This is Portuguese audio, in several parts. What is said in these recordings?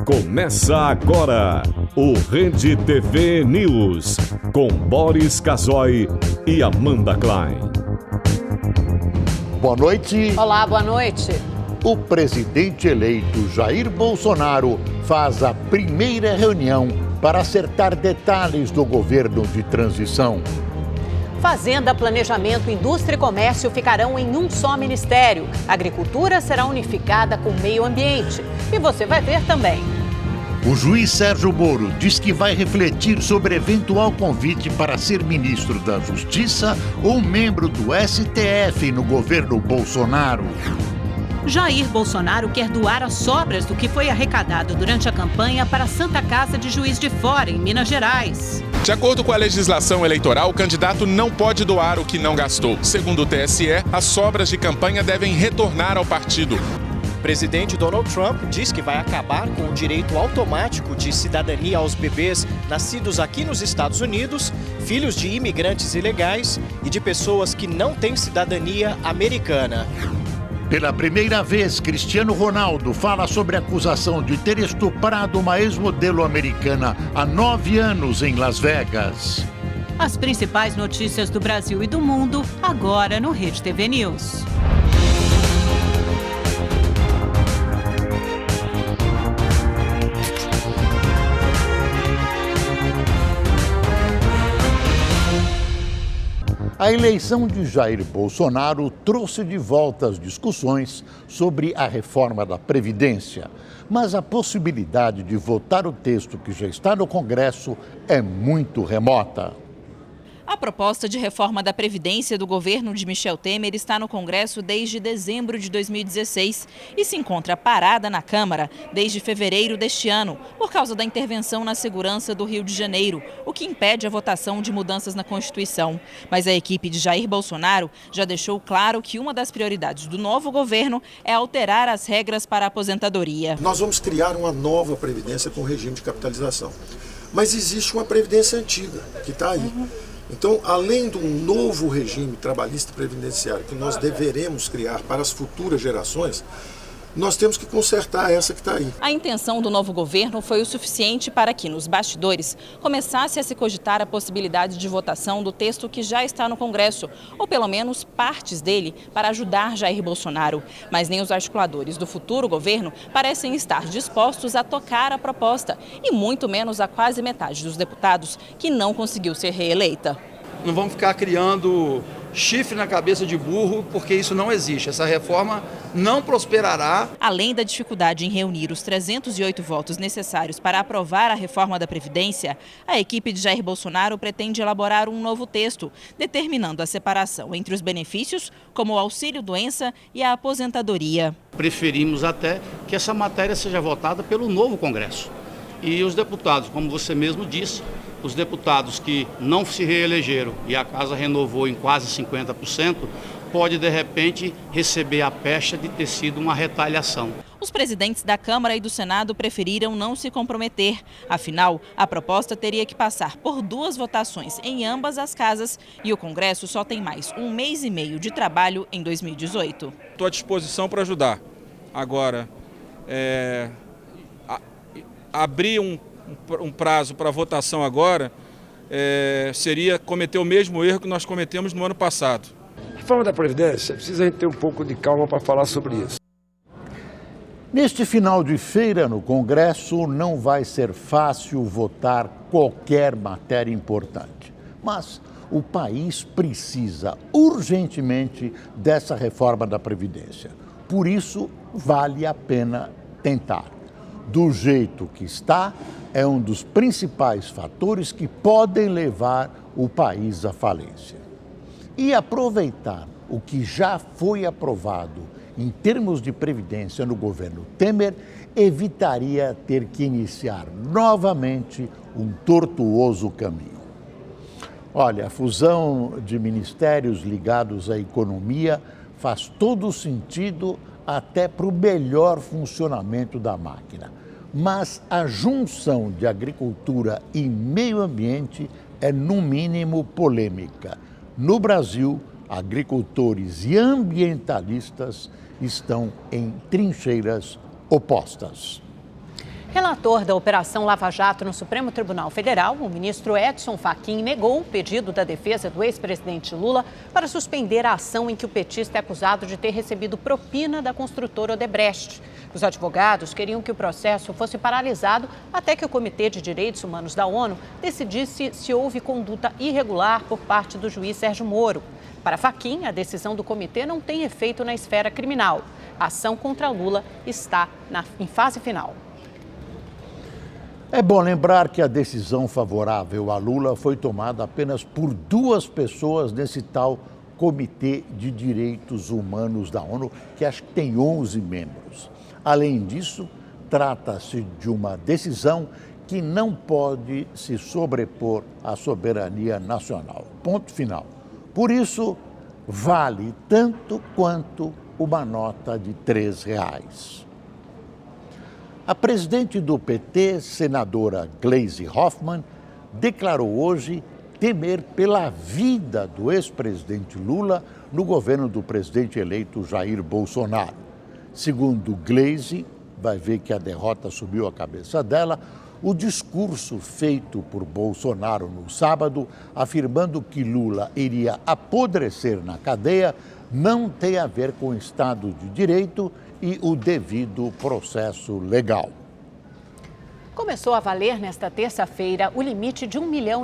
Começa agora o Rede TV News, com Boris Casoy e Amanda Klein. Boa noite. Olá, boa noite. O presidente eleito Jair Bolsonaro faz a primeira reunião para acertar detalhes do governo de transição. Fazenda, Planejamento, Indústria e Comércio ficarão em um só ministério. A agricultura será unificada com o meio ambiente. E você vai ver também. O juiz Sérgio Moro diz que vai refletir sobre eventual convite para ser ministro da Justiça ou membro do STF no governo Bolsonaro. Jair Bolsonaro quer doar as sobras do que foi arrecadado durante a campanha para a Santa Casa de Juiz de Fora, em Minas Gerais. De acordo com a legislação eleitoral, o candidato não pode doar o que não gastou. Segundo o TSE, as sobras de campanha devem retornar ao partido. O presidente Donald Trump diz que vai acabar com o direito automático de cidadania aos bebês nascidos aqui nos Estados Unidos, filhos de imigrantes ilegais e de pessoas que não têm cidadania americana. Pela primeira vez, Cristiano Ronaldo fala sobre a acusação de ter estuprado uma ex-modelo americana há 9 anos em Las Vegas. As principais notícias do Brasil e do mundo, agora no Rede TV News. A eleição de Jair Bolsonaro trouxe de volta as discussões sobre a reforma da Previdência, mas a possibilidade de votar o texto que já está no Congresso é muito remota. A proposta de reforma da Previdência do governo de Michel Temer está no Congresso desde dezembro de 2016 e se encontra parada na Câmara desde fevereiro deste ano, por causa da intervenção na segurança do Rio de Janeiro, o que impede a votação de mudanças na Constituição. Mas a equipe de Jair Bolsonaro já deixou claro que uma das prioridades do novo governo é alterar as regras para a aposentadoria. Nós vamos criar uma nova Previdência com regime de capitalização. Mas existe uma Previdência antiga que está aí. Então, além de um novo regime trabalhista previdenciário que nós deveremos criar para as futuras gerações, nós temos que consertar essa que está aí. A intenção do novo governo foi o suficiente para que, nos bastidores, começasse a se cogitar a possibilidade de votação do texto que já está no Congresso, ou pelo menos partes dele, para ajudar Jair Bolsonaro. Mas nem os articuladores do futuro governo parecem estar dispostos a tocar a proposta, e muito menos a quase metade dos deputados que não conseguiu ser reeleita. Não vamos ficar criando chifre na cabeça de burro, porque isso não existe. Essa reforma não prosperará. Além da dificuldade em reunir os 308 votos necessários para aprovar a reforma da Previdência, a equipe de Jair Bolsonaro pretende elaborar um novo texto, determinando a separação entre os benefícios, como o auxílio-doença e a aposentadoria. Preferimos até que essa matéria seja votada pelo novo Congresso. E os deputados, como você mesmo disse, os deputados que não se reelegeram e a casa renovou em quase 50%, pode de repente receber a pecha de ter sido uma retaliação. Os presidentes da Câmara e do Senado preferiram não se comprometer. Afinal, a proposta teria que passar por 2 votações em ambas as casas e o Congresso só tem mais 1 mês e meio de trabalho em 2018. Estou à disposição para ajudar. Agora, abrir um prazo para votação agora seria cometer o mesmo erro que nós cometemos no ano passado. A reforma da Previdência, precisa a gente ter um pouco de calma para falar sobre isso. Neste final de feira no Congresso, não vai ser fácil votar qualquer matéria importante. Mas o país precisa urgentemente dessa reforma da Previdência. Por isso, vale a pena tentar. Do jeito que está, é um dos principais fatores que podem levar o país à falência. E aproveitar o que já foi aprovado em termos de previdência no governo Temer evitaria ter que iniciar novamente um tortuoso caminho. Olha, a fusão de ministérios ligados à economia faz todo sentido até para o melhor funcionamento da máquina. Mas a junção de agricultura e meio ambiente é, no mínimo, polêmica. No Brasil, agricultores e ambientalistas estão em trincheiras opostas. Relator da Operação Lava Jato no Supremo Tribunal Federal, o ministro Edson Fachin negou o pedido da defesa do ex-presidente Lula para suspender a ação em que o petista é acusado de ter recebido propina da construtora Odebrecht. Os advogados queriam que o processo fosse paralisado até que o Comitê de Direitos Humanos da ONU decidisse se houve conduta irregular por parte do juiz Sérgio Moro. Para Fachin, a decisão do comitê não tem efeito na esfera criminal. A ação contra Lula está em fase final. É bom lembrar que a decisão favorável a Lula foi tomada apenas por 2 pessoas nesse tal Comitê de Direitos Humanos da ONU, que acho que tem 11 membros. Além disso, trata-se de uma decisão que não pode se sobrepor à soberania nacional. Ponto final. Por isso, vale tanto quanto uma nota de R$3. A presidente do PT, senadora Gleisi Hoffmann, declarou hoje temer pela vida do ex-presidente Lula no governo do presidente eleito Jair Bolsonaro. Segundo Gleisi, vai ver que a derrota subiu a cabeça dela, o discurso feito por Bolsonaro no sábado, afirmando que Lula iria apodrecer na cadeia, não tem a ver com o Estado de Direito e o devido processo legal. Começou a valer nesta terça-feira o limite de R$1,5 milhão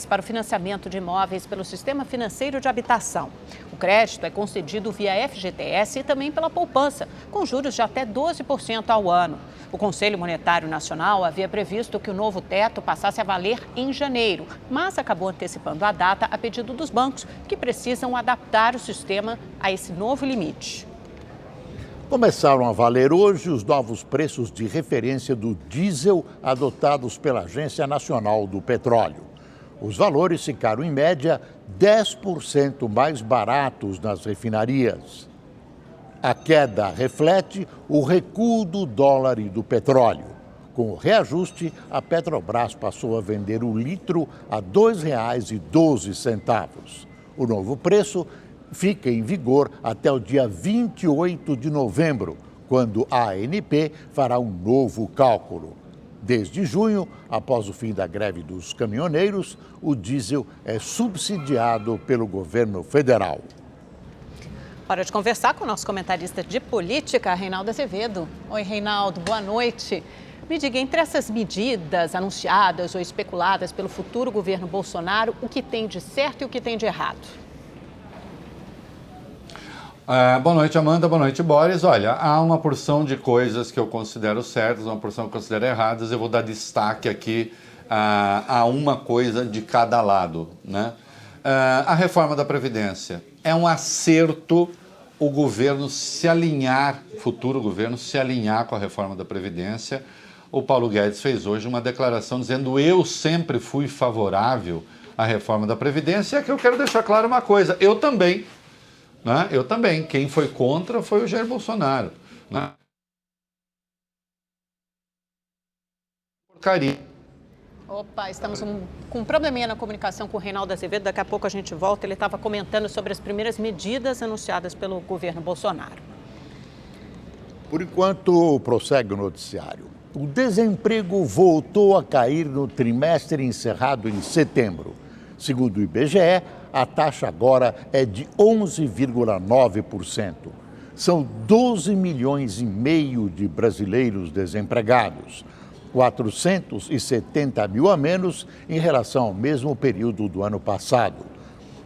para o financiamento de imóveis pelo Sistema Financeiro de Habitação. O crédito é concedido via FGTS e também pela poupança, com juros de até 12% ao ano. O Conselho Monetário Nacional havia previsto que o novo teto passasse a valer em janeiro, mas acabou antecipando a data a pedido dos bancos, que precisam adaptar o sistema a esse novo limite. Começaram a valer hoje os novos preços de referência do diesel adotados pela Agência Nacional do Petróleo. Os valores ficaram, em média, 10% mais baratos nas refinarias. A queda reflete o recuo do dólar e do petróleo. Com o reajuste, a Petrobras passou a vender o litro a R$ 2,12. O novo preço fica em vigor até o dia 28 de novembro, quando a ANP fará um novo cálculo. Desde junho, após o fim da greve dos caminhoneiros, o diesel é subsidiado pelo governo federal. Hora de conversar com o nosso comentarista de política, Reinaldo Azevedo. Oi, Reinaldo, boa noite. Me diga, entre essas medidas anunciadas ou especuladas pelo futuro governo Bolsonaro, o que tem de certo e o que tem de errado? Boa noite, Amanda. Boa noite, Boris. Olha, há uma porção de coisas que eu considero certas, uma porção que eu considero erradas. Eu vou dar destaque aqui a uma coisa de cada lado, né? A reforma da Previdência. É um acerto o governo se alinhar, futuro governo, se alinhar com a reforma da Previdência. O Paulo Guedes fez hoje uma declaração dizendo: eu sempre fui favorável à reforma da Previdência. E aqui eu quero deixar claro uma coisa, eu também. Né? Eu também. Quem foi contra foi o Jair Bolsonaro. Né? Porcaria. Opa, estamos com um probleminha na comunicação com o Reinaldo Azevedo. Daqui a pouco a gente volta. Ele estava comentando sobre as primeiras medidas anunciadas pelo governo Bolsonaro. Por enquanto, prossegue o noticiário. O desemprego voltou a cair no trimestre encerrado em setembro. Segundo o IBGE, a taxa agora é de 11,9%. São 12 milhões e meio de brasileiros desempregados, 470 mil a menos em relação ao mesmo período do ano passado.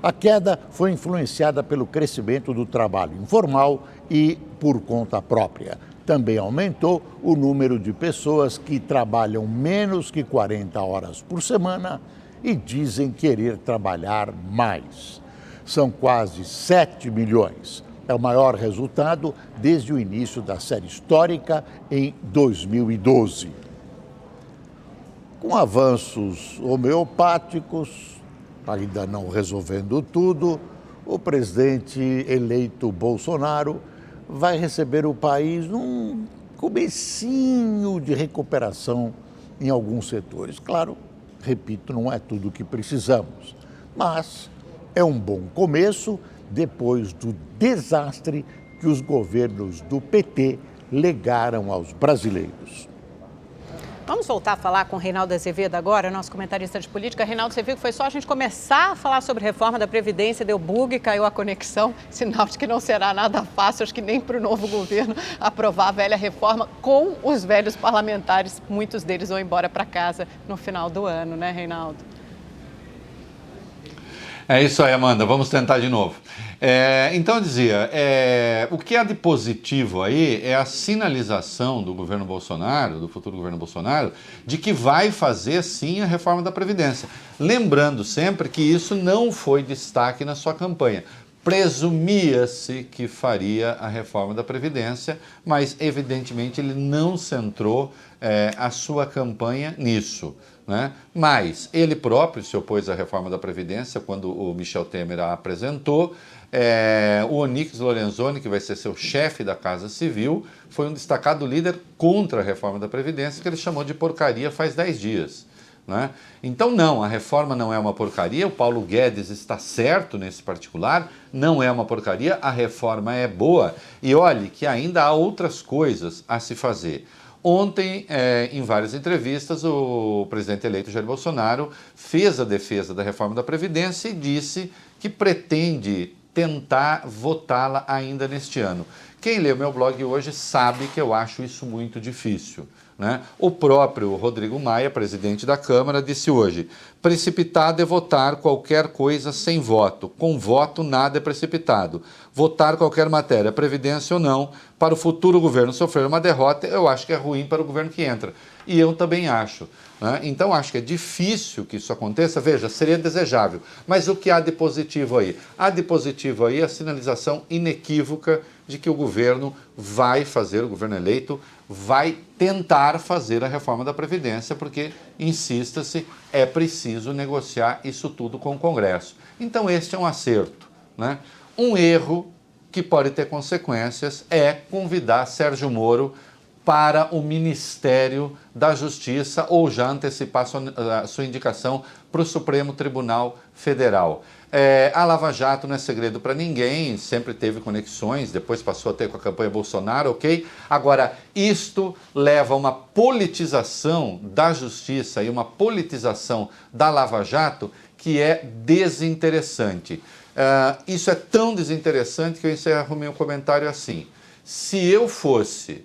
A queda foi influenciada pelo crescimento do trabalho informal e por conta própria. Também aumentou o número de pessoas que trabalham menos que 40 horas por semana e dizem querer trabalhar mais. São quase 7 milhões. É o maior resultado desde o início da série histórica em 2012. Com avanços homeopáticos, ainda não resolvendo tudo, o presidente eleito Bolsonaro vai receber o país num comecinho de recuperação em alguns setores. Claro, repito, não é tudo o que precisamos, mas é um bom começo depois do desastre que os governos do PT legaram aos brasileiros. Vamos voltar a falar com o Reinaldo Azevedo agora, nosso comentarista de política. Reinaldo, você viu que foi só a gente começar a falar sobre reforma da Previdência, deu bug, caiu a conexão, sinal de que não será nada fácil, acho que nem para o novo governo aprovar a velha reforma com os velhos parlamentares. Muitos deles vão embora para casa no final do ano, né, Reinaldo? É isso aí, Amanda. Vamos tentar de novo. Então, eu dizia, o que há de positivo aí é a sinalização do governo Bolsonaro, do futuro governo Bolsonaro, de que vai fazer, sim, a reforma da Previdência. Lembrando sempre que isso não foi destaque na sua campanha. Presumia-se que faria a reforma da Previdência, mas, evidentemente, ele não centrou a sua campanha nisso, né? Mas ele próprio se opôs à reforma da Previdência quando o Michel Temer a apresentou. O Onyx Lorenzoni, que vai ser seu chefe da Casa Civil, foi um destacado líder contra a reforma da Previdência, que ele chamou de porcaria faz 10 dias. Né? Então não, a reforma não é uma porcaria, o Paulo Guedes está certo nesse particular, não é uma porcaria, a reforma é boa. E olhe que ainda há outras coisas a se fazer. Ontem, em várias entrevistas, o presidente eleito Jair Bolsonaro fez a defesa da reforma da Previdência e disse que pretende tentar votá-la ainda neste ano. Quem lê o meu blog hoje sabe que eu acho isso muito difícil, né? O próprio Rodrigo Maia, presidente da Câmara, disse hoje: precipitado é votar qualquer coisa sem voto, com voto nada é precipitado. Votar qualquer matéria, previdência ou não, para o futuro governo sofrer uma derrota, eu acho que é ruim para o governo que entra. E eu também acho, né? Então acho que é difícil que isso aconteça. Veja, seria desejável, mas o que há de positivo aí? Há de positivo aí a sinalização inequívoca de que o governo vai fazer, o governo eleito vai tentar fazer a reforma da Previdência, porque, insista-se, é preciso negociar isso tudo com o Congresso. Então este é um acerto, né? Um erro que pode ter consequências é convidar Sérgio Moro para o Ministério da Justiça ou já antecipar sua indicação para o Supremo Tribunal Federal. A Lava Jato não é segredo para ninguém, sempre teve conexões, depois passou a ter com a campanha Bolsonaro, ok? Agora, isto leva a uma politização da Justiça e uma politização da Lava Jato que é desinteressante. Isso é tão desinteressante que eu encerro meu comentário assim: se eu fosse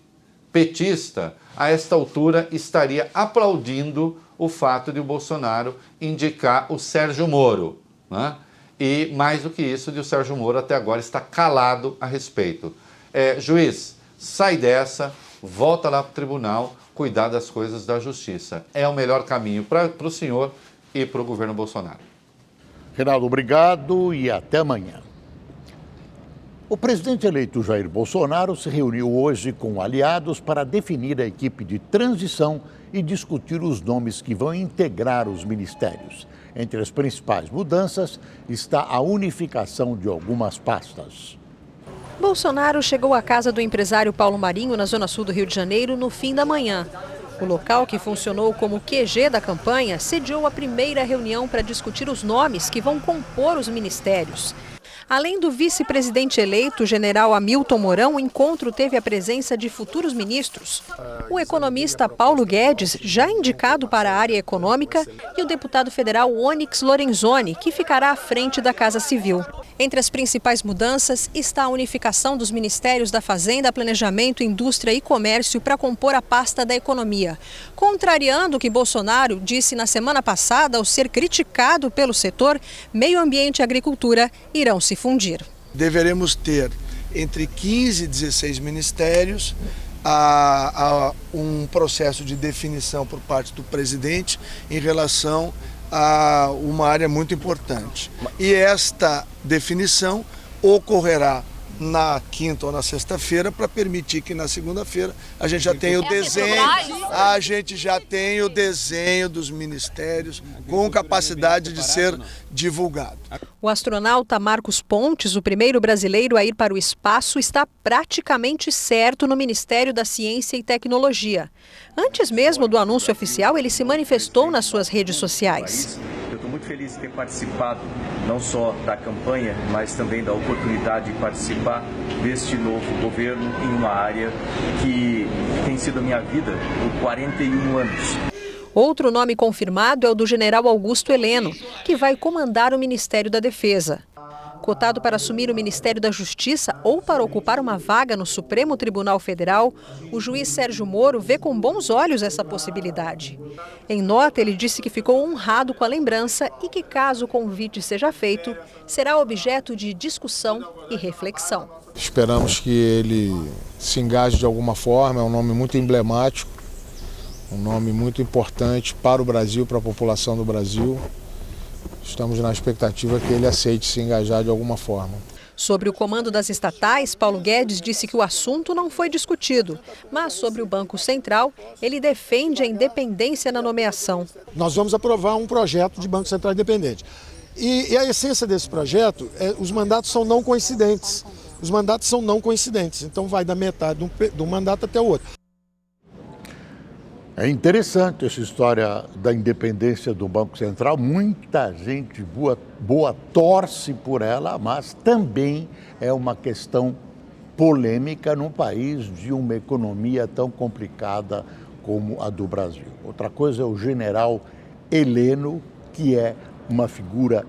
petista, a esta altura estaria aplaudindo o fato de o Bolsonaro indicar o Sérgio Moro, né? E mais do que isso, de o Sérgio Moro até agora está calado a respeito. Juiz, sai dessa, volta lá para o tribunal, cuidar das coisas da justiça. É o melhor caminho para o senhor e para o governo Bolsonaro. Reinaldo, obrigado e até amanhã. O presidente eleito Jair Bolsonaro se reuniu hoje com aliados para definir a equipe de transição e discutir os nomes que vão integrar os ministérios. Entre as principais mudanças está a unificação de algumas pastas. Bolsonaro chegou à casa do empresário Paulo Marinho, na zona sul do Rio de Janeiro, no fim da manhã. O local, que funcionou como QG da campanha, sediou a primeira reunião para discutir os nomes que vão compor os ministérios. Além do vice-presidente eleito, general Hamilton Mourão, o encontro teve a presença de futuros ministros. O economista Paulo Guedes, já indicado para a área econômica, e o deputado federal Onyx Lorenzoni, que ficará à frente da Casa Civil. Entre as principais mudanças está a unificação dos ministérios da Fazenda, Planejamento, Indústria e Comércio para compor a pasta da economia, contrariando o que Bolsonaro disse na semana passada ao ser criticado pelo setor. Meio Ambiente e Agricultura irão se fundir. Deveremos ter entre 15 e 16 ministérios, a um processo de definição por parte do presidente em relação a uma área muito importante. E esta definição ocorrerá na quinta ou na sexta-feira, para permitir que na segunda-feira a gente já tenha o desenho, dos ministérios com capacidade de ser divulgado. O astronauta Marcos Pontes, o primeiro brasileiro a ir para o espaço, está praticamente certo no Ministério da Ciência e Tecnologia. Antes mesmo do anúncio oficial, ele se manifestou nas suas redes sociais. Eu estou muito feliz de ter participado não só da campanha, mas também da oportunidade de participar deste novo governo em uma área que tem sido a minha vida por 41 anos. Outro nome confirmado é o do general Augusto Heleno, que vai comandar o Ministério da Defesa. Cotado para assumir o Ministério da Justiça ou para ocupar uma vaga no Supremo Tribunal Federal, o juiz Sérgio Moro vê com bons olhos essa possibilidade. Em nota, ele disse que ficou honrado com a lembrança e que, caso o convite seja feito, será objeto de discussão e reflexão. Esperamos que ele se engaje de alguma forma, é um nome muito emblemático, um nome muito importante para o Brasil, para a população do Brasil. Estamos na expectativa que ele aceite se engajar de alguma forma. Sobre o comando das estatais, Paulo Guedes disse que o assunto não foi discutido, mas sobre o Banco Central, ele defende a independência na nomeação. Nós vamos aprovar um projeto de Banco Central independente. E a essência desse projeto os mandatos são não coincidentes. Os mandatos são não coincidentes, então vai da metade do mandato até o outro. É interessante essa história da independência do Banco Central. Muita gente boa torce por ela, mas também é uma questão polêmica num país de uma economia tão complicada como a do Brasil. Outra coisa é o general Heleno, que é uma figura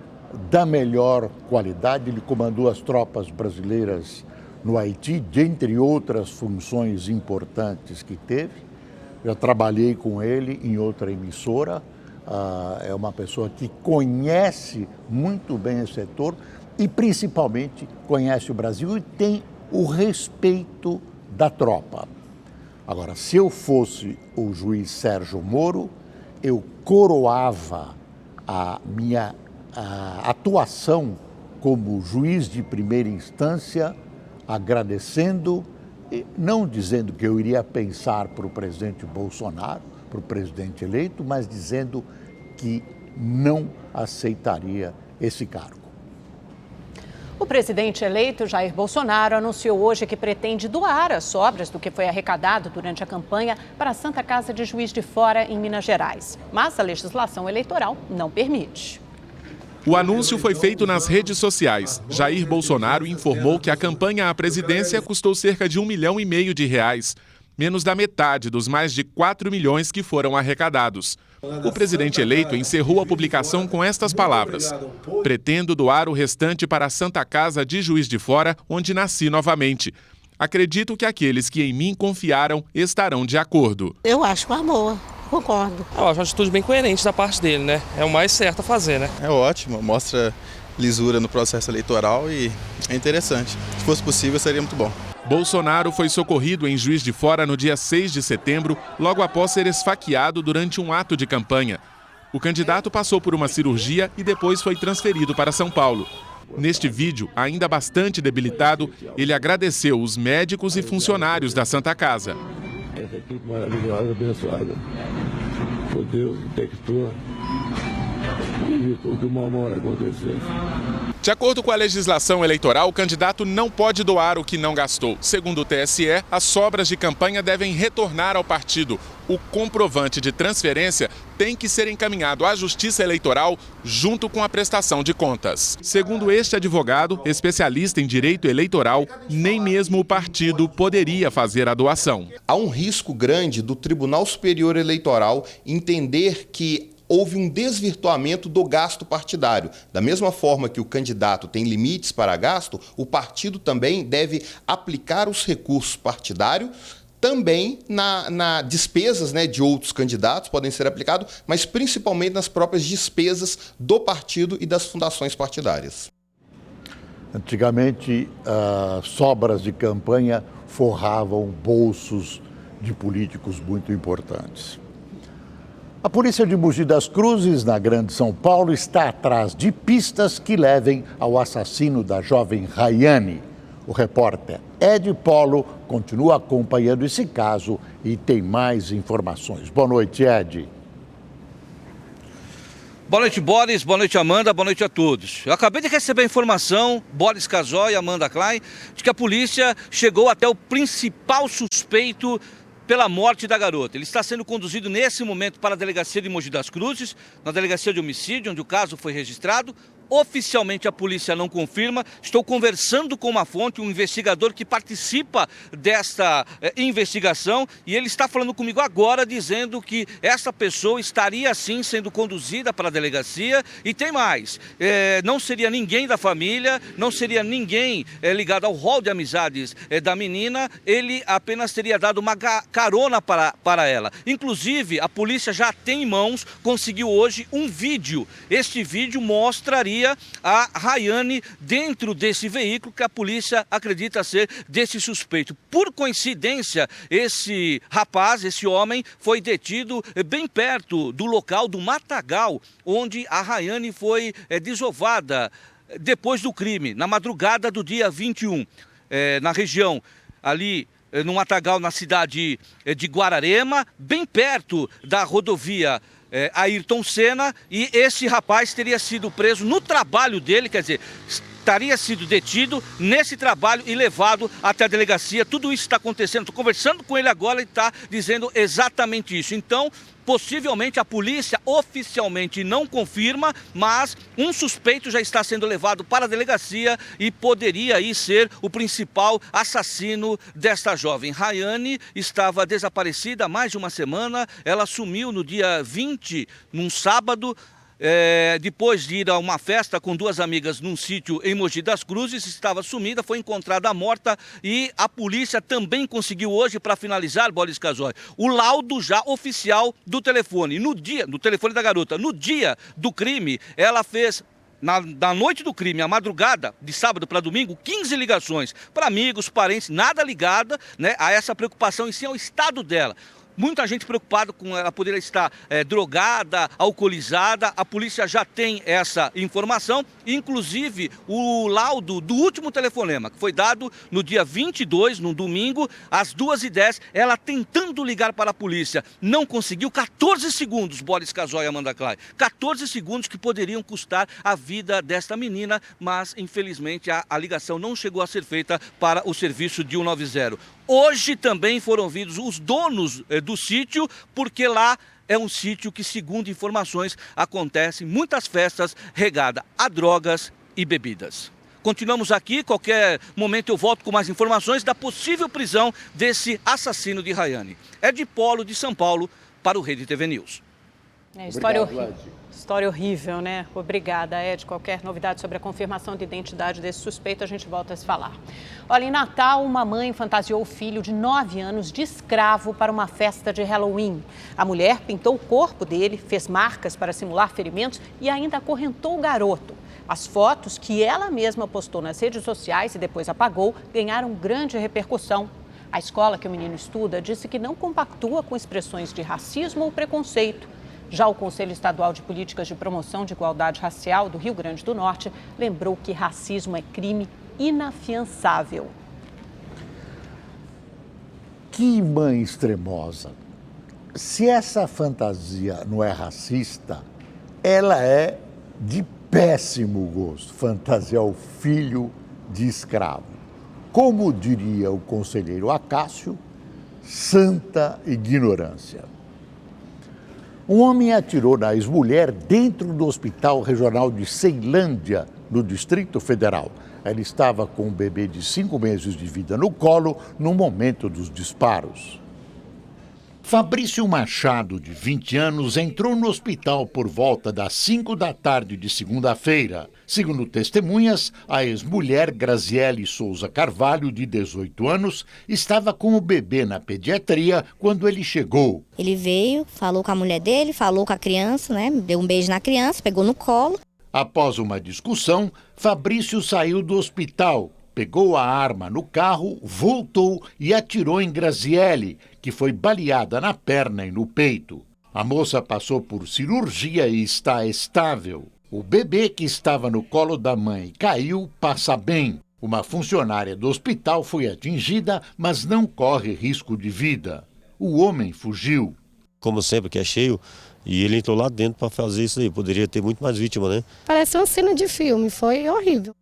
da melhor qualidade. Ele comandou as tropas brasileiras no Haiti, dentre outras funções importantes que teve. Já trabalhei com ele em outra emissora, é uma pessoa que conhece muito bem esse setor e principalmente conhece o Brasil e tem o respeito da tropa. Agora, se eu fosse o juiz Sérgio Moro, eu coroava a minha atuação como juiz de primeira instância, agradecendo, não dizendo que eu iria pensar para o presidente Bolsonaro, para o presidente eleito, mas dizendo que não aceitaria esse cargo. O presidente eleito, Jair Bolsonaro, anunciou hoje que pretende doar as sobras do que foi arrecadado durante a campanha para a Santa Casa de Juiz de Fora, em Minas Gerais. Mas a legislação eleitoral não permite. O anúncio foi feito nas redes sociais. Jair Bolsonaro informou que a campanha à presidência custou cerca de R$1,5 milhão, menos da metade dos mais de 4 milhões que foram arrecadados. O presidente eleito encerrou a publicação com estas palavras: pretendo doar o restante para a Santa Casa de Juiz de Fora, onde nasci novamente. Acredito que aqueles que em mim confiaram estarão de acordo. Eu acho uma boa. Concordo. Eu acho uma atitude bem coerente da parte dele, né? É o mais certo a fazer, né? É ótimo, mostra lisura no processo eleitoral e é interessante. Se fosse possível, seria muito bom. Bolsonaro foi socorrido em Juiz de Fora no dia 6 de setembro, logo após ser esfaqueado durante um ato de campanha. O candidato passou por uma cirurgia e depois foi transferido para São Paulo. Neste vídeo, ainda bastante debilitado, ele agradeceu os médicos e funcionários da Santa Casa. Essa equipe maravilhosa, abençoada por Deus, detectou e evitou que o mal acontecesse. De acordo com a legislação eleitoral, o candidato não pode doar o que não gastou. Segundo o TSE, as sobras de campanha devem retornar ao partido. O comprovante de transferência tem que ser encaminhado à Justiça Eleitoral junto com a prestação de contas. Segundo este advogado, especialista em direito eleitoral, nem mesmo o partido poderia fazer a doação. Há um risco grande do Tribunal Superior Eleitoral entender que houve um desvirtuamento do gasto partidário. Da mesma forma que o candidato tem limites para gasto, o partido também deve aplicar os recursos partidários também na despesas, né, de outros candidatos, podem ser aplicados, mas principalmente nas próprias despesas do partido e das fundações partidárias. Antigamente, sobras de campanha forravam bolsos de políticos muito importantes. A polícia de Mogi das Cruzes, na Grande São Paulo, está atrás de pistas que levem ao assassino da jovem Rayane. O repórter Ed Polo continua acompanhando esse caso e tem mais informações. Boa noite, Ed. Boa noite, Boris. Boa noite, Amanda. Boa noite a todos. Eu acabei de receber a informação, Boris Casoy e Amanda Klein, de que a polícia chegou até o principal suspeito pela morte da garota. Ele está sendo conduzido nesse momento para a delegacia de Mogi das Cruzes, na delegacia de homicídio, onde o caso foi registrado. Oficialmente a polícia não confirma. Estou conversando com uma fonte, um investigador que participa desta investigação, e ele está falando comigo agora dizendo que essa pessoa estaria sim sendo conduzida para a delegacia. E tem mais, não seria ninguém da família, não seria ninguém ligado ao rol de amizades da menina, ele apenas teria dado uma carona para ela. Inclusive, a polícia já tem em mãos, conseguiu hoje um vídeo. Este vídeo mostraria a Rayane dentro desse veículo que a polícia acredita ser desse suspeito. Por coincidência, esse rapaz, esse homem, foi detido bem perto do local do matagal onde a Rayane foi desovada depois do crime, na madrugada do dia 21, na região ali no matagal, na cidade de Guararema, bem perto da rodovia Ayrton Senna, e esse rapaz teria sido preso no trabalho dele, quer dizer, estaria sido detido nesse trabalho e levado até a delegacia. Tudo isso está acontecendo, estou conversando com ele agora e está dizendo exatamente isso. Então, possivelmente a polícia oficialmente não confirma, mas um suspeito já está sendo levado para a delegacia e poderia aí ser o principal assassino desta jovem. Rayane estava desaparecida há mais de uma semana, ela sumiu no dia 20, num sábado, depois de ir a uma festa com duas amigas num sítio em Mogi das Cruzes, estava sumida, foi encontrada morta, e a polícia também conseguiu hoje, para finalizar, Boris Casoy, o laudo já oficial do telefone. No telefone da garota, no dia do crime, ela fez, na noite do crime, a madrugada, de sábado para domingo, 15 ligações para amigos, parentes, nada ligada, né, a essa preocupação em si, ao estado dela. Muita gente preocupada com ela poder estar drogada, alcoolizada. A polícia já tem essa informação. Inclusive, o laudo do último telefonema, que foi dado no dia 22, no domingo, às 2h10, ela tentando ligar para a polícia. Não conseguiu. 14 segundos, Boris Casoy e Amanda Klein. 14 segundos que poderiam custar a vida desta menina, mas, infelizmente, a ligação não chegou a ser feita para o serviço de 190. Hoje também foram ouvidos os donos do sítio, porque lá é um sítio que, segundo informações, acontecem muitas festas regadas a drogas e bebidas. Continuamos aqui, qualquer momento eu volto com mais informações da possível prisão desse assassino de Rayane. É de Polo, de São Paulo, para o Rede TV News. História horrível, né? Obrigada, Ed. Qualquer novidade sobre a confirmação de identidade desse suspeito, a gente volta a se falar. Olha, em Natal, uma mãe fantasiou o filho de 9 anos de escravo para uma festa de Halloween. A mulher pintou o corpo dele, fez marcas para simular ferimentos e ainda acorrentou o garoto. As fotos que ela mesma postou nas redes sociais e depois apagou ganharam grande repercussão. A escola que o menino estuda disse que não compactua com expressões de racismo ou preconceito. Já o Conselho Estadual de Políticas de Promoção de Igualdade Racial do Rio Grande do Norte lembrou que racismo é crime inafiançável. Que mãe extremosa! Se essa fantasia não é racista, ela é de péssimo gosto, fantasiar o filho de escravo. Como diria o conselheiro Acácio, santa ignorância. Um homem atirou na ex-mulher dentro do Hospital Regional de Ceilândia, no Distrito Federal. Ela estava com um bebê de 5 meses de vida no colo no momento dos disparos. Fabrício Machado, de 20 anos, entrou no hospital por volta das 5 da tarde de segunda-feira. Segundo testemunhas, a ex-mulher Graziele Souza Carvalho, de 18 anos, estava com o bebê na pediatria quando ele chegou. Ele veio, falou com a mulher dele, falou com a criança, né? Deu um beijo na criança, pegou no colo. Após uma discussão, Fabrício saiu do hospital, pegou a arma no carro, voltou e atirou em Graziele, que foi baleada na perna e no peito. A moça passou por cirurgia e está estável. O bebê que estava no colo da mãe caiu, passa bem. Uma funcionária do hospital foi atingida, mas não corre risco de vida. O homem fugiu. Como sempre, que é cheio, e ele entrou lá dentro para fazer isso aí. Poderia ter muito mais vítimas, né? Parece uma cena de filme, foi horrível.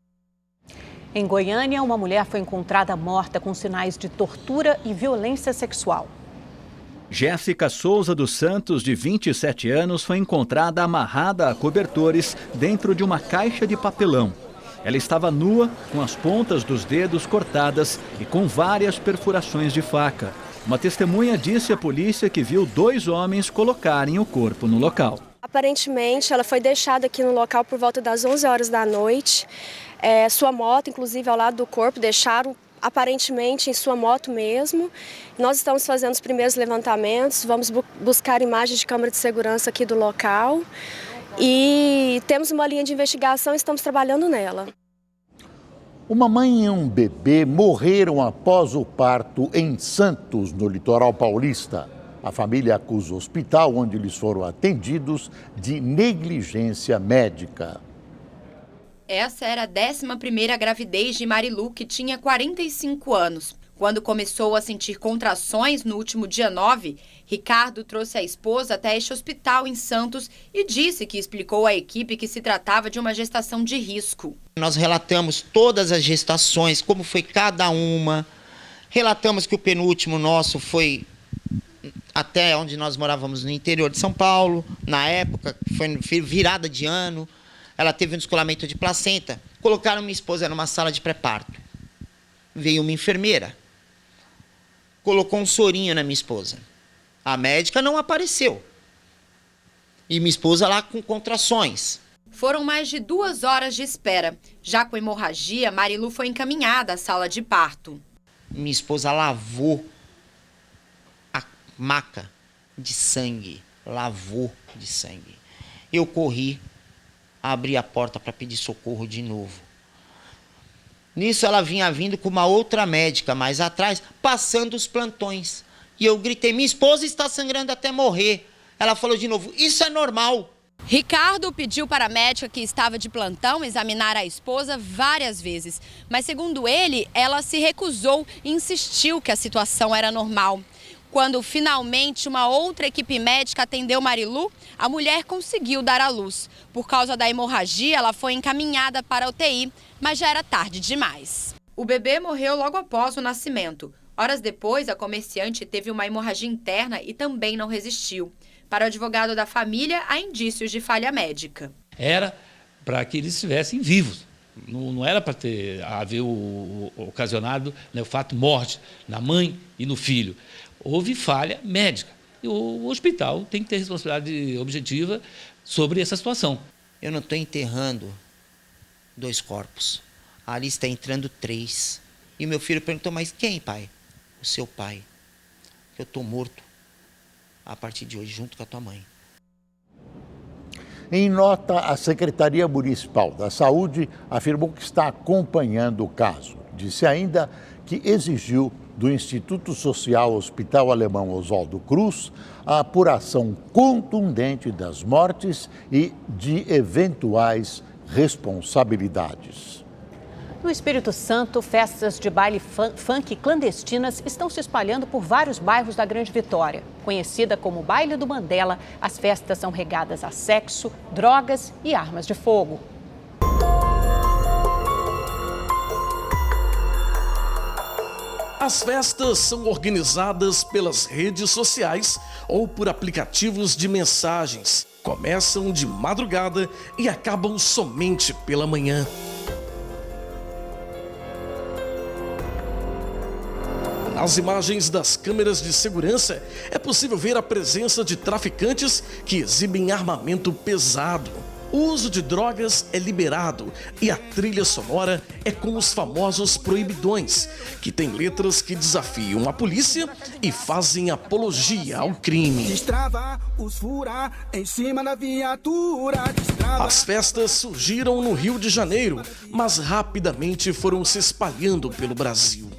Em Goiânia, uma mulher foi encontrada morta com sinais de tortura e violência sexual. Jéssica Souza dos Santos, de 27 anos, foi encontrada amarrada a cobertores dentro de uma caixa de papelão. Ela estava nua, com as pontas dos dedos cortadas e com várias perfurações de faca. Uma testemunha disse à polícia que viu 2 homens colocarem o corpo no local. Aparentemente, ela foi deixada aqui no local por volta das 11 horas da noite. Sua moto, inclusive, ao lado do corpo, deixaram aparentemente em sua moto mesmo. Nós estamos fazendo os primeiros levantamentos, vamos buscar imagens de câmera de segurança aqui do local e temos uma linha de investigação e estamos trabalhando nela. Uma mãe e um bebê morreram após o parto em Santos, no litoral paulista. A família acusa o hospital onde eles foram atendidos de negligência médica. Essa era a 11ª gravidez de Marilu, que tinha 45 anos. Quando começou a sentir contrações no último dia 9, Ricardo trouxe a esposa até este hospital em Santos e disse que explicou à equipe que se tratava de uma gestação de risco. Nós relatamos todas as gestações, como foi cada uma. Relatamos que o penúltimo nosso foi até onde nós morávamos no interior de São Paulo, na época, foi virada de ano. Ela teve um descolamento de placenta. Colocaram minha esposa numa sala de pré-parto. Veio uma enfermeira. Colocou um sorinho na minha esposa. A médica não apareceu. E minha esposa lá com contrações. Foram mais de 2 horas de espera. Já com hemorragia, Marilu foi encaminhada à sala de parto. Minha esposa lavou a maca de sangue. Lavou de sangue. Eu corri. Abri a porta para pedir socorro de novo. Nisso ela vinha vindo com uma outra médica mais atrás, passando os plantões. E eu gritei, minha esposa está sangrando até morrer. Ela falou de novo, isso é normal. Ricardo pediu para a médica que estava de plantão examinar a esposa várias vezes. Mas segundo ele, ela se recusou e insistiu que a situação era normal. Quando finalmente uma outra equipe médica atendeu Marilu, a mulher conseguiu dar à luz. Por causa da hemorragia, ela foi encaminhada para a UTI, mas já era tarde demais. O bebê morreu logo após o nascimento. Horas depois, a comerciante teve uma hemorragia interna e também não resistiu. Para o advogado da família, há indícios de falha médica. Era para que eles estivessem vivos. Não era para haver ocasionado, né, o fato morte na mãe e no filho. Houve falha médica. E o hospital tem que ter responsabilidade objetiva sobre essa situação. Eu não estou enterrando 2 corpos. Ali está entrando 3. E meu filho perguntou, mas quem, pai? O seu pai. Eu estou morto a partir de hoje, junto com a tua mãe. Em nota, a Secretaria Municipal da Saúde afirmou que está acompanhando o caso. Disse ainda que exigiu do Instituto Social Hospital Alemão Oswaldo Cruz a apuração contundente das mortes e de eventuais responsabilidades. No Espírito Santo, festas de baile funk clandestinas estão se espalhando por vários bairros da Grande Vitória. Conhecida como Baile do Mandela, as festas são regadas a sexo, drogas e armas de fogo. As festas são organizadas pelas redes sociais ou por aplicativos de mensagens. Começam de madrugada e acabam somente pela manhã. Nas imagens das câmeras de segurança, é possível ver a presença de traficantes que exibem armamento pesado. O uso de drogas é liberado e a trilha sonora é com os famosos proibidões, que tem letras que desafiam a polícia e fazem apologia ao crime. Destrava os fura em cima da viatura. Destrava. As festas surgiram no Rio de Janeiro, mas rapidamente foram se espalhando pelo Brasil.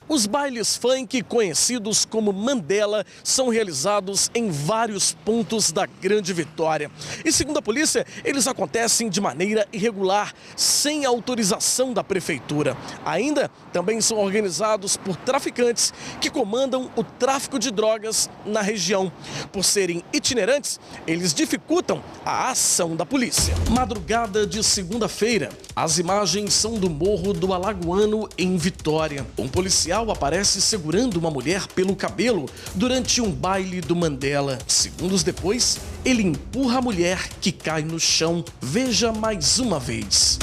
Os bailes funk, conhecidos como Mandela, são realizados em vários pontos da Grande Vitória. E segundo a polícia, eles acontecem de maneira irregular, sem autorização da prefeitura. Ainda também são organizados por traficantes que comandam o tráfico de drogas na região. Por serem itinerantes, eles dificultam a ação da polícia. Madrugada de segunda-feira, as imagens são do Morro do Alagoano, em Vitória. Um policial policial aparece segurando uma mulher pelo cabelo durante um baile do Mandela. Segundos depois, ele empurra a mulher, que cai no chão. Veja mais uma vez.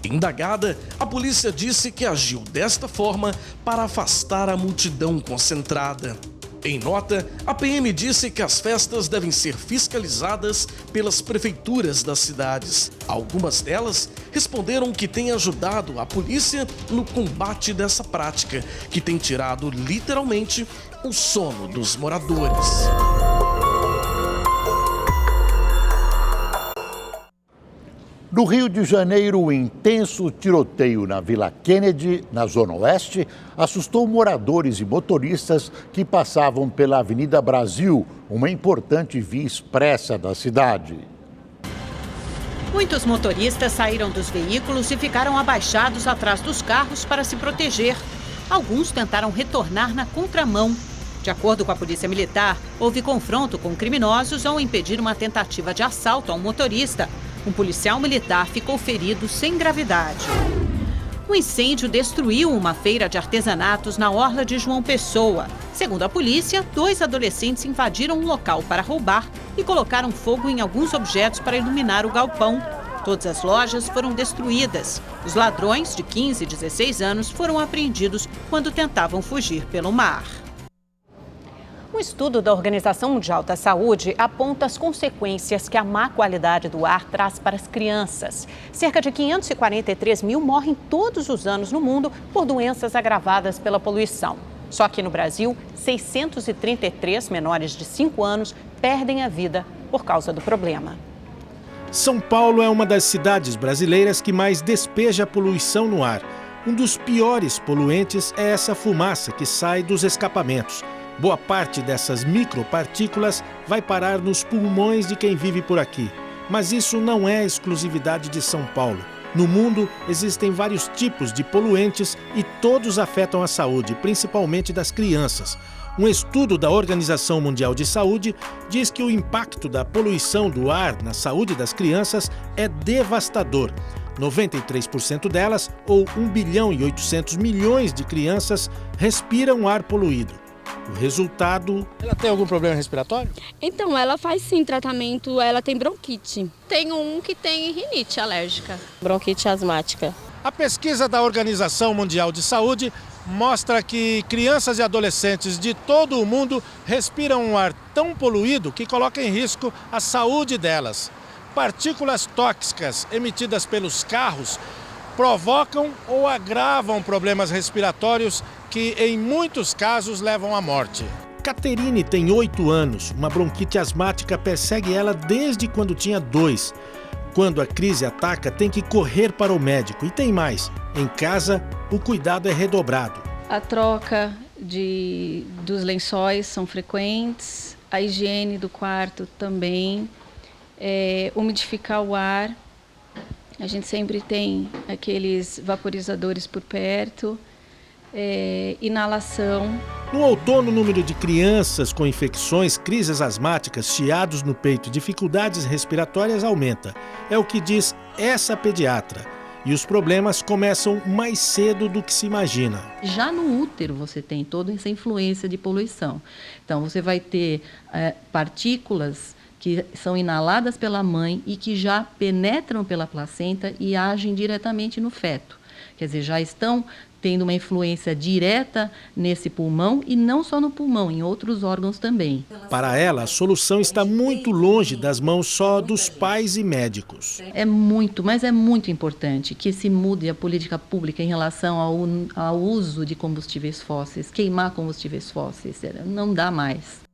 Indagada, a polícia disse que agiu desta forma para afastar a multidão concentrada. Em nota, a PM disse que as festas devem ser fiscalizadas pelas prefeituras das cidades. Algumas delas responderam que têm ajudado a polícia no combate dessa prática, que tem tirado literalmente o sono dos moradores. No Rio de Janeiro, o intenso tiroteio na Vila Kennedy, na Zona Oeste, assustou moradores e motoristas que passavam pela Avenida Brasil, uma importante via expressa da cidade. Muitos motoristas saíram dos veículos e ficaram abaixados atrás dos carros para se proteger. Alguns tentaram retornar na contramão. De acordo com a Polícia Militar, houve confronto com criminosos ao impedir uma tentativa de assalto a um motorista. Um policial militar ficou ferido sem gravidade. O incêndio destruiu uma feira de artesanatos na orla de João Pessoa. Segundo a polícia, 2 adolescentes invadiram o local para roubar e colocaram fogo em alguns objetos para iluminar o galpão. Todas as lojas foram destruídas. Os ladrões, de 15 e 16 anos, foram apreendidos quando tentavam fugir pelo mar. Um estudo da Organização Mundial da Saúde aponta as consequências que a má qualidade do ar traz para as crianças. Cerca de 543 mil morrem todos os anos no mundo por doenças agravadas pela poluição. Só que no Brasil, 633 menores de 5 anos perdem a vida por causa do problema. São Paulo é uma das cidades brasileiras que mais despeja poluição no ar. Um dos piores poluentes é essa fumaça que sai dos escapamentos. Boa parte dessas micropartículas vai parar nos pulmões de quem vive por aqui. Mas isso não é exclusividade de São Paulo. No mundo, existem vários tipos de poluentes e todos afetam a saúde, principalmente das crianças. Um estudo da Organização Mundial de Saúde diz que o impacto da poluição do ar na saúde das crianças é devastador. 93% delas, ou 1 bilhão e 800 milhões de crianças, respiram ar poluído. O resultado... Ela tem algum problema respiratório? Então, ela faz sim tratamento, ela tem bronquite. Tem um que tem rinite alérgica. Bronquite asmática. A pesquisa da Organização Mundial de Saúde mostra que crianças e adolescentes de todo o mundo respiram um ar tão poluído que coloca em risco a saúde delas. Partículas tóxicas emitidas pelos carros provocam ou agravam problemas respiratórios que, em muitos casos, levam à morte. Caterine tem 8 anos. Uma bronquite asmática persegue ela desde quando tinha 2. Quando a crise ataca, tem que correr para o médico. E tem mais. Em casa, o cuidado é redobrado. A troca dos lençóis são frequentes. A higiene do quarto também. Umidificar o ar. A gente sempre tem aqueles vaporizadores por perto. Inalação. No outono, o número de crianças com infecções, crises asmáticas, chiados no peito e dificuldades respiratórias aumenta. É o que diz essa pediatra. E os problemas começam mais cedo do que se imagina. Já no útero você tem toda essa influência de poluição. Então você vai ter partículas que são inaladas pela mãe e que já penetram pela placenta e agem diretamente no feto. Quer dizer, já estão tendo uma influência direta nesse pulmão e não só no pulmão, em outros órgãos também. Para ela, a solução está muito longe das mãos só dos pais e médicos. Mas é muito importante que se mude a política pública em relação ao uso de combustíveis fósseis, queimar combustíveis fósseis, não dá mais.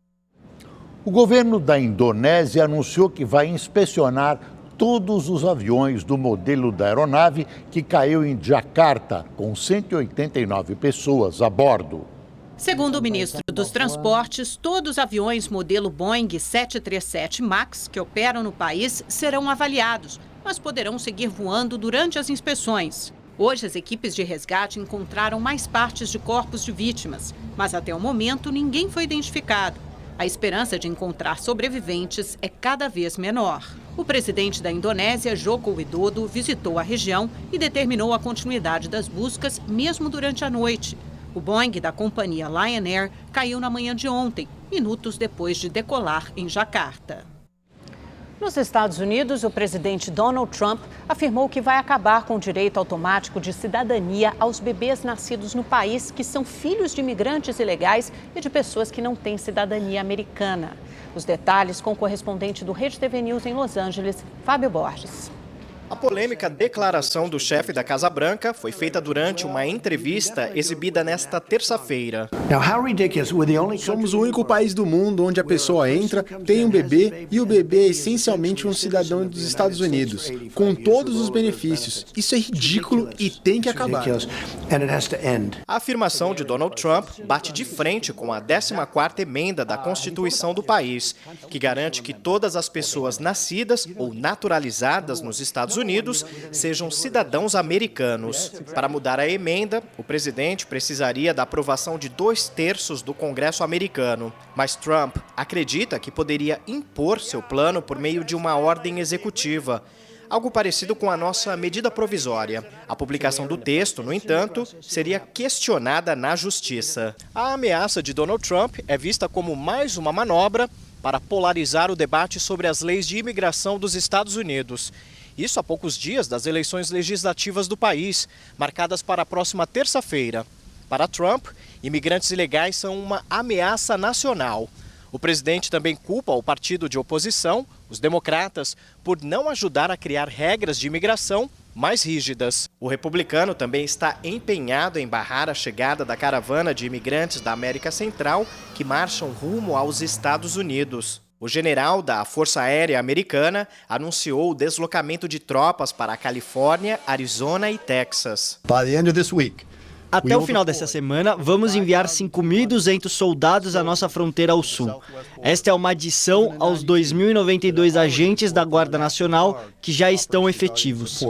O governo da Indonésia anunciou que vai inspecionar todos os aviões do modelo da aeronave que caiu em Jakarta, com 189 pessoas a bordo. Segundo o ministro dos Transportes, todos os aviões modelo Boeing 737 MAX que operam no país serão avaliados, mas poderão seguir voando durante as inspeções. Hoje, as equipes de resgate encontraram mais partes de corpos de vítimas, mas até o momento ninguém foi identificado. A esperança de encontrar sobreviventes é cada vez menor. O presidente da Indonésia, Joko Widodo, visitou a região e determinou a continuidade das buscas mesmo durante a noite. O Boeing da companhia Lion Air caiu na manhã de ontem, minutos depois de decolar em Jacarta. Nos Estados Unidos, o presidente Donald Trump afirmou que vai acabar com o direito automático de cidadania aos bebês nascidos no país que são filhos de imigrantes ilegais e de pessoas que não têm cidadania americana. Os detalhes com o correspondente do Rede TV News em Los Angeles, Fábio Borges. A polêmica declaração do chefe da Casa Branca foi feita durante uma entrevista exibida nesta terça-feira. Somos o único país do mundo onde a pessoa entra, tem um bebê e o bebê é essencialmente um cidadão dos Estados Unidos, com todos os benefícios. Isso é ridículo e tem que acabar. A afirmação de Donald Trump bate de frente com a 14ª emenda da Constituição do país, que garante que todas as pessoas nascidas ou naturalizadas nos Estados Unidos sejam cidadãos americanos. Para mudar a emenda, o presidente precisaria da aprovação de 2/3 do Congresso americano. Mas Trump acredita que poderia impor seu plano por meio de uma ordem executiva, algo parecido com a nossa medida provisória. A publicação do texto, no entanto, seria questionada na Justiça. A ameaça de Donald Trump é vista como mais uma manobra para polarizar o debate sobre as leis de imigração dos Estados Unidos. Isso há poucos dias das eleições legislativas do país, marcadas para a próxima terça-feira. Para Trump, imigrantes ilegais são uma ameaça nacional. O presidente também culpa o partido de oposição, os democratas, por não ajudar a criar regras de imigração mais rígidas. O republicano também está empenhado em barrar a chegada da caravana de imigrantes da América Central que marcham rumo aos Estados Unidos. O general da Força Aérea Americana anunciou o deslocamento de tropas para a Califórnia, Arizona e Texas. Até o final dessa semana, vamos enviar 5.200 soldados à nossa fronteira ao sul. Esta é uma adição aos 2.092 agentes da Guarda Nacional que já estão efetivos.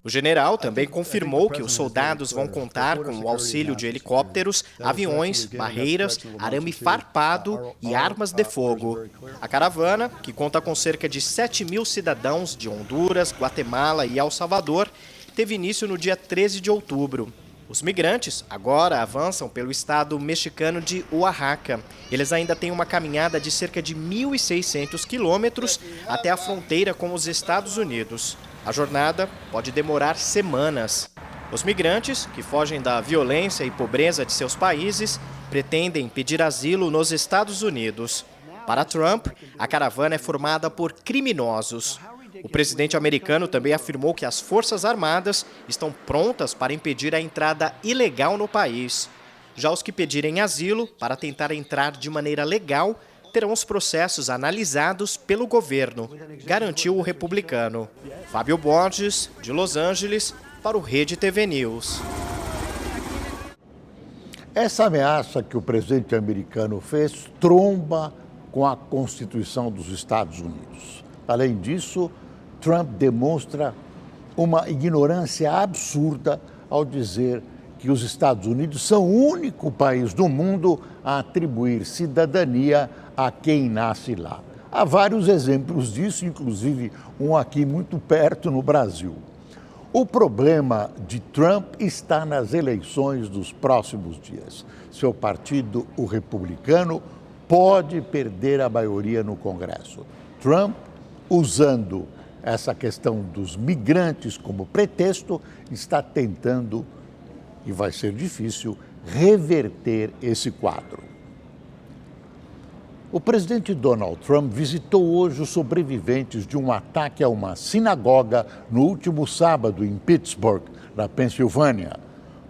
O general também confirmou que os soldados vão contar com o auxílio de helicópteros, aviões, barreiras, arame farpado e armas de fogo. A caravana, que conta com cerca de 7.000 cidadãos de Honduras, Guatemala e El Salvador, teve início no dia 13 de outubro. Os migrantes agora avançam pelo estado mexicano de Oaxaca. Eles ainda têm uma caminhada de cerca de 1.600 quilômetros até a fronteira com os Estados Unidos. A jornada pode demorar semanas. Os migrantes, que fogem da violência e pobreza de seus países, pretendem pedir asilo nos Estados Unidos. Para Trump, a caravana é formada por criminosos. O presidente americano também afirmou que as Forças Armadas estão prontas para impedir a entrada ilegal no país. Já os que pedirem asilo para tentar entrar de maneira legal terão os processos analisados pelo governo, garantiu o republicano. Fábio Borges, de Los Angeles, para o Rede TV News. Essa ameaça que o presidente americano fez tromba com a Constituição dos Estados Unidos. Além disso, Trump demonstra uma ignorância absurda ao dizer que os Estados Unidos são o único país do mundo a atribuir cidadania a quem nasce lá. Há vários exemplos disso, inclusive um aqui muito perto no Brasil. O problema de Trump está nas eleições dos próximos dias. Seu partido, o republicano, pode perder a maioria no Congresso. Trump, usando essa questão dos migrantes como pretexto, está tentando, e vai ser difícil, reverter esse quadro. O presidente Donald Trump visitou hoje os sobreviventes de um ataque a uma sinagoga no último sábado em Pittsburgh, na Pensilvânia.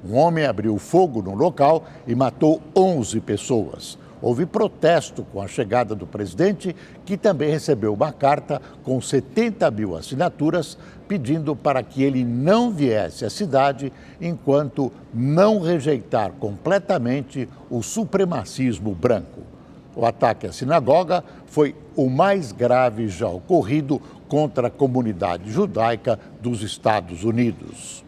Um homem abriu fogo no local e matou 11 pessoas. Houve protesto com a chegada do presidente, que também recebeu uma carta com 70.000 assinaturas pedindo para que ele não viesse à cidade enquanto não rejeitar completamente o supremacismo branco. O ataque à sinagoga foi o mais grave já ocorrido contra a comunidade judaica dos Estados Unidos.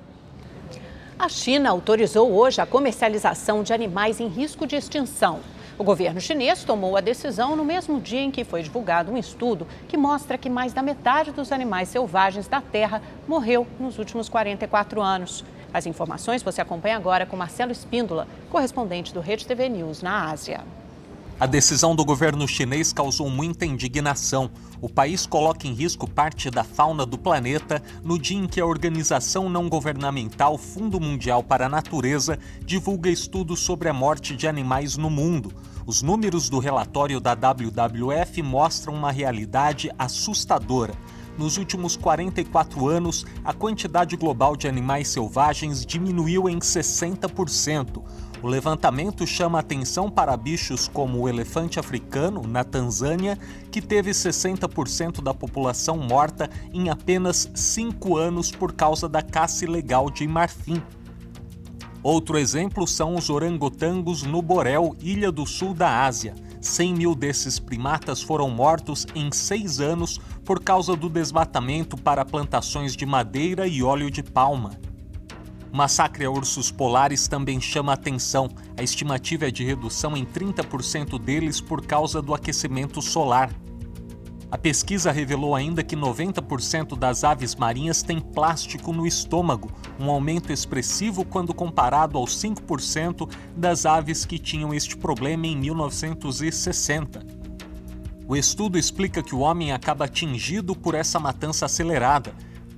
A China autorizou hoje a comercialização de animais em risco de extinção. O governo chinês tomou a decisão no mesmo dia em que foi divulgado um estudo que mostra que mais da metade dos animais selvagens da Terra morreu nos últimos 44 anos. As informações você acompanha agora com Marcelo Espíndola, correspondente do Rede TV News na Ásia. A decisão do governo chinês causou muita indignação. O país coloca em risco parte da fauna do planeta no dia em que a organização não governamental Fundo Mundial para a Natureza divulga estudos sobre a morte de animais no mundo. Os números do relatório da WWF mostram uma realidade assustadora. Nos últimos 44 anos, a quantidade global de animais selvagens diminuiu em 60%. O levantamento chama atenção para bichos como o elefante africano, na Tanzânia, que teve 60% da população morta em apenas 5 anos por causa da caça ilegal de marfim. Outro exemplo são os orangotangos no Borel, ilha do sul da Ásia. 100 mil desses primatas foram mortos em 6 anos por causa do desmatamento para plantações de madeira e óleo de palma. O massacre a ursos polares também chama atenção. A estimativa é de redução em 30% deles por causa do aquecimento solar. A pesquisa revelou ainda que 90% das aves marinhas têm plástico no estômago, um aumento expressivo quando comparado aos 5% das aves que tinham este problema em 1960. O estudo explica que o homem acaba atingido por essa matança acelerada.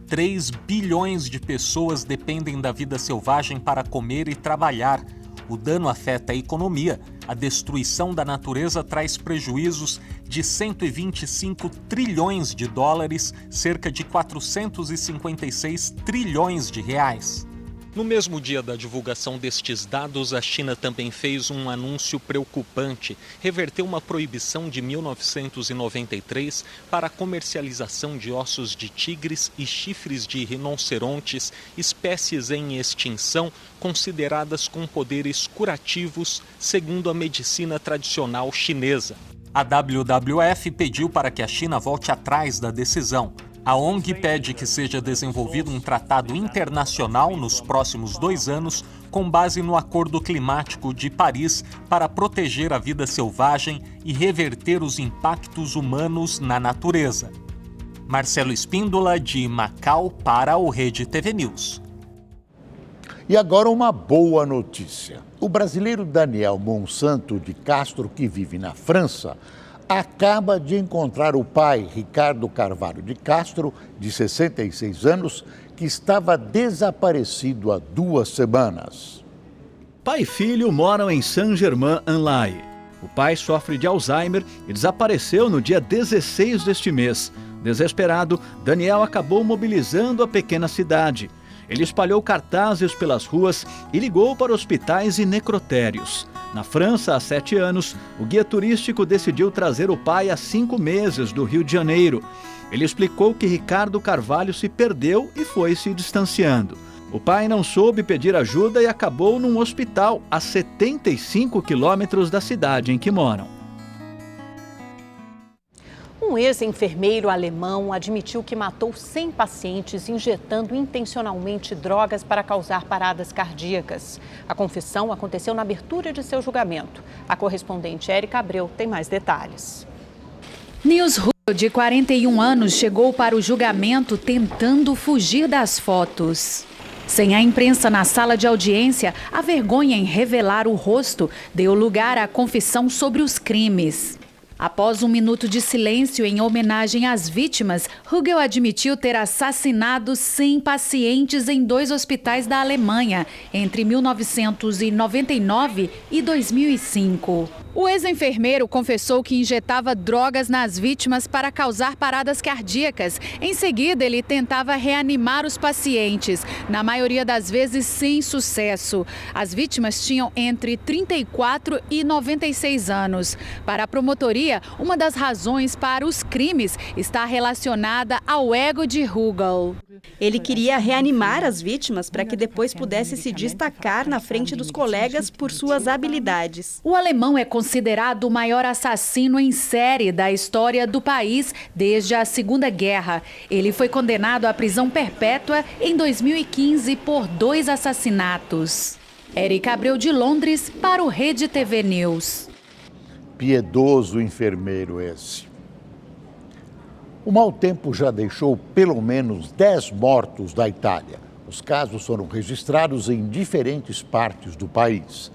3 bilhões de pessoas dependem da vida selvagem para comer e trabalhar. O dano afeta a economia. A destruição da natureza traz prejuízos de 125 trilhões de dólares, cerca de 456 trilhões de reais. No mesmo dia da divulgação destes dados, a China também fez um anúncio preocupante. Reverteu uma proibição de 1993 para a comercialização de ossos de tigres e chifres de rinocerontes, espécies em extinção, consideradas com poderes curativos, segundo a medicina tradicional chinesa. A WWF pediu para que a China volte atrás da decisão. A ONG pede que seja desenvolvido um tratado internacional nos próximos 2 anos, com base no Acordo Climático de Paris, para proteger a vida selvagem e reverter os impactos humanos na natureza. Marcelo Espíndola, de Macau, para o Rede TV News. E agora uma boa notícia. O brasileiro Daniel Monsanto de Castro, que vive na França, acaba de encontrar o pai, Ricardo Carvalho de Castro, de 66 anos, que estava desaparecido há 2 semanas. Pai e filho moram em Saint-Germain-en-Laye. O pai sofre de Alzheimer e desapareceu no dia 16 deste mês. Desesperado, Daniel acabou mobilizando a pequena cidade. Ele espalhou cartazes pelas ruas e ligou para hospitais e necrotérios. Na França, há 7 anos, o guia turístico decidiu trazer o pai há 5 meses do Rio de Janeiro. Ele explicou que Ricardo Carvalho se perdeu e foi se distanciando. O pai não soube pedir ajuda e acabou num hospital a 75 quilômetros da cidade em que moram. Um ex-enfermeiro alemão admitiu que matou 100 pacientes injetando intencionalmente drogas para causar paradas cardíacas. A confissão aconteceu na abertura de seu julgamento. A correspondente Érica Abreu tem mais detalhes. Nils Ruhl, de 41 anos, chegou para o julgamento tentando fugir das fotos. Sem a imprensa na sala de audiência, a vergonha em revelar o rosto deu lugar à confissão sobre os crimes. Após 1 minuto de silêncio em homenagem às vítimas, Hugel admitiu ter assassinado 100 pacientes em 2 hospitais da Alemanha entre 1999 e 2005. O ex-enfermeiro confessou que injetava drogas nas vítimas para causar paradas cardíacas. Em seguida, ele tentava reanimar os pacientes, na maioria das vezes sem sucesso. As vítimas tinham entre 34 e 96 anos. Para a promotoria, uma das razões para os crimes está relacionada ao ego de Hugel. Ele queria reanimar as vítimas para que depois pudesse se destacar na frente dos colegas por suas habilidades. O alemão é considerado o maior assassino em série da história do país desde a Segunda Guerra. Ele foi condenado à prisão perpétua em 2015 por 2 assassinatos. Érica Abreu, de Londres, para o Rede TV News. piedoso enfermeiro esse. O mau tempo já deixou pelo menos 10 mortos da Itália. Os casos foram registrados em diferentes partes do país.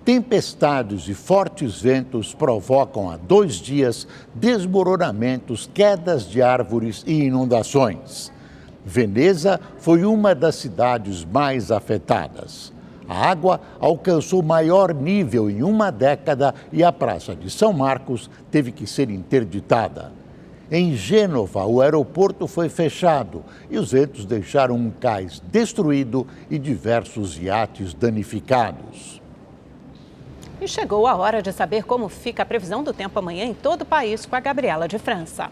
Tempestades e fortes ventos provocam há 2 dias desmoronamentos, quedas de árvores e inundações. Veneza foi uma das cidades mais afetadas. A água alcançou maior nível em uma década e a Praça de São Marcos teve que ser interditada. Em Gênova, o aeroporto foi fechado e os ventos deixaram um cais destruído e diversos iates danificados. E chegou a hora de saber como fica a previsão do tempo amanhã em todo o país com a Gabriela de França.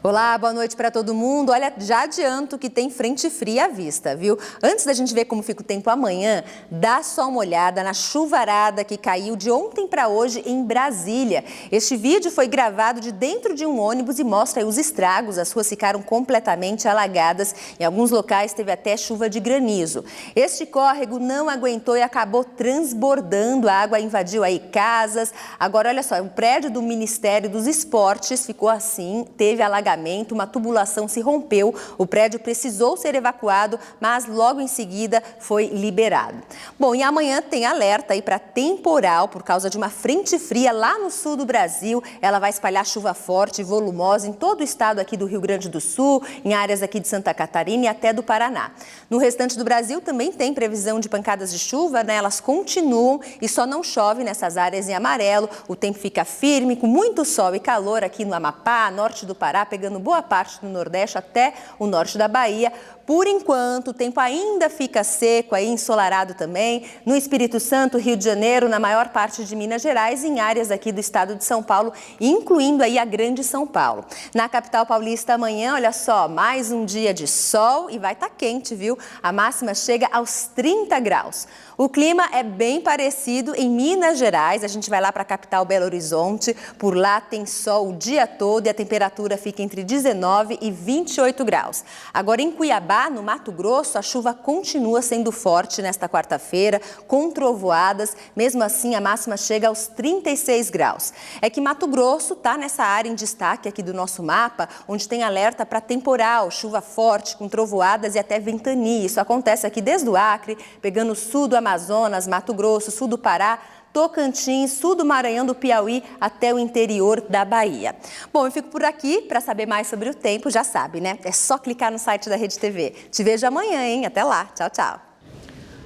Olá, boa noite para todo mundo. Olha, já adianto que tem frente fria à vista, viu? Antes da gente ver como fica o tempo amanhã, dá só uma olhada na chuvarada que caiu de ontem para hoje em Brasília. Este vídeo foi gravado de dentro de um ônibus e mostra aí os estragos. As ruas ficaram completamente alagadas. Em alguns locais teve até chuva de granizo. Este córrego não aguentou e acabou transbordando. A água invadiu aí casas. Agora, olha só, o prédio do Ministério dos Esportes ficou assim, teve alagamento. Uma tubulação se rompeu, o prédio precisou ser evacuado, mas logo em seguida foi liberado. Bom, e amanhã tem alerta aí para temporal por causa de uma frente fria lá no sul do Brasil. Ela vai espalhar chuva forte e volumosa em todo o estado aqui do Rio Grande do Sul, em áreas aqui de Santa Catarina e até do Paraná. No restante do Brasil também tem previsão de pancadas de chuva, né? Elas continuam e só não chove nessas áreas em amarelo. O tempo fica firme, com muito sol e calor aqui no Amapá, norte do Pará, pegando boa parte do Nordeste até o norte da Bahia. Por enquanto, o tempo ainda fica seco, aí ensolarado também, no Espírito Santo, Rio de Janeiro, na maior parte de Minas Gerais e em áreas aqui do estado de São Paulo, incluindo aí a Grande São Paulo. Na capital paulista amanhã, olha só, mais um dia de sol e vai estar quente, viu? A máxima chega aos 30 graus. O clima é bem parecido em Minas Gerais, a gente vai lá para a capital Belo Horizonte, por lá tem sol o dia todo e a temperatura fica entre 19 e 28 graus. Agora em Cuiabá, no Mato Grosso, a chuva continua sendo forte nesta quarta-feira, com trovoadas, mesmo assim a máxima chega aos 36 graus. É que Mato Grosso está nessa área em destaque aqui do nosso mapa, onde tem alerta para temporal, chuva forte, com trovoadas e até ventania. Isso acontece aqui desde o Acre, pegando o sul do Amazonas, Mato Grosso, sul do Pará, Tocantins, sul do Maranhão, do Piauí, até o interior da Bahia. Bom, eu fico por aqui. Para saber mais sobre o tempo, já sabe, né? É só clicar no site da Rede TV. Te vejo amanhã, hein? Até lá. Tchau, tchau.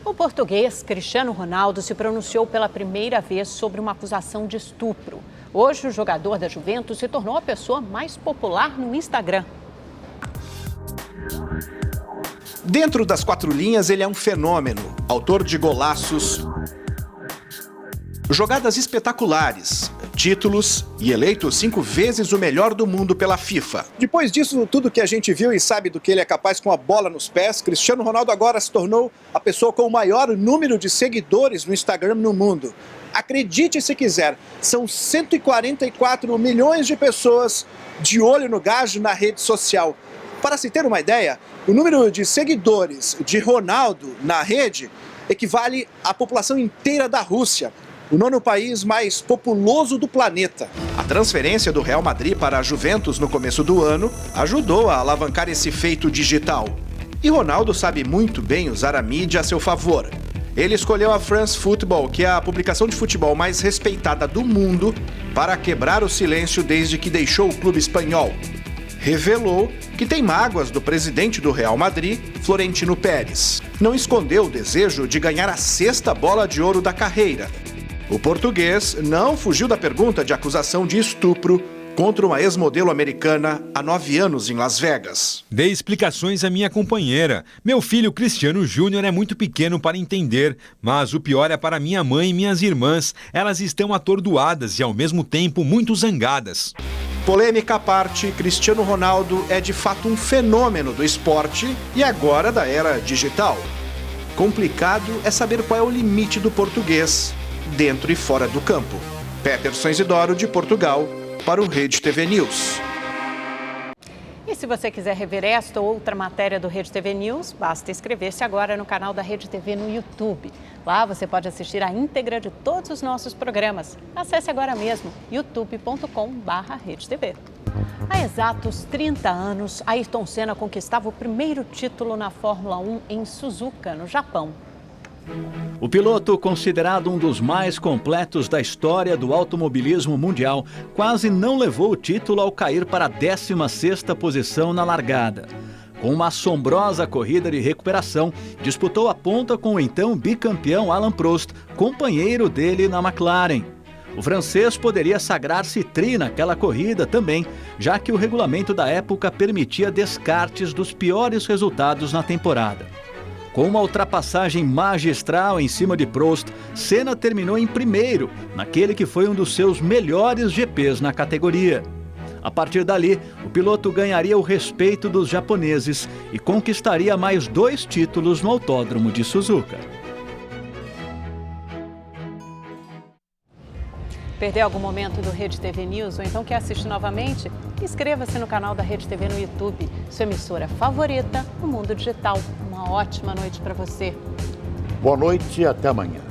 O português Cristiano Ronaldo se pronunciou pela primeira vez sobre uma acusação de estupro. Hoje, o jogador da Juventus se tornou a pessoa mais popular no Instagram. Dentro das 4 linhas, ele é um fenômeno. Autor de golaços, jogadas espetaculares, títulos e eleito 5 vezes o melhor do mundo pela FIFA. Depois disso, tudo que a gente viu e sabe do que ele é capaz com a bola nos pés, Cristiano Ronaldo agora se tornou a pessoa com o maior número de seguidores no Instagram no mundo. Acredite se quiser, são 144 milhões de pessoas de olho no gajo na rede social. Para se ter uma ideia, o número de seguidores de Ronaldo na rede equivale à população inteira da Rússia, o 9º país mais populoso do planeta. A transferência do Real Madrid para a Juventus no começo do ano ajudou a alavancar esse feito digital. E Ronaldo sabe muito bem usar a mídia a seu favor. Ele escolheu a France Football, que é a publicação de futebol mais respeitada do mundo, para quebrar o silêncio desde que deixou o clube espanhol. Revelou que tem mágoas do presidente do Real Madrid, Florentino Pérez. Não escondeu o desejo de ganhar a 6ª bola de ouro da carreira. O português não fugiu da pergunta de acusação de estupro contra uma ex-modelo americana há 9 anos em Las Vegas. Dei explicações à minha companheira. Meu filho Cristiano Júnior é muito pequeno para entender, mas o pior é para minha mãe e minhas irmãs. Elas estão atordoadas e ao mesmo tempo muito zangadas. Polêmica à parte, Cristiano Ronaldo é de fato um fenômeno do esporte e agora da era digital. Complicado é saber qual é o limite do português dentro e fora do campo. Peterson Isidoro, de Portugal, para o Rede TV News. se você quiser rever esta ou outra matéria do Rede TV News, basta inscrever-se agora no canal da Rede TV no YouTube. Lá você pode assistir a íntegra de todos os nossos programas. Acesse agora mesmo youtube.com/redetv. Há exatos 30 anos, Ayrton Senna conquistava o primeiro título na Fórmula 1 em Suzuka, no Japão. O piloto, considerado um dos mais completos da história do automobilismo mundial, quase não levou o título ao cair para a 16ª posição na largada. Com uma assombrosa corrida de recuperação, disputou a ponta com o então bicampeão Alain Prost, companheiro dele na McLaren. O francês poderia sagrar-se tri naquela corrida também, já que o regulamento da época permitia descartes dos piores resultados na temporada. Com uma ultrapassagem magistral em cima de Prost, Senna terminou em primeiro, naquele que foi um dos seus melhores GPs na categoria. A partir dali, o piloto ganharia o respeito dos japoneses e conquistaria mais 2 títulos no Autódromo de Suzuka. Perdeu algum momento do Rede TV News ou então quer assistir novamente? Inscreva-se no canal da Rede TV no YouTube, sua emissora favorita no mundo digital. Uma ótima noite para você. Boa noite e até amanhã.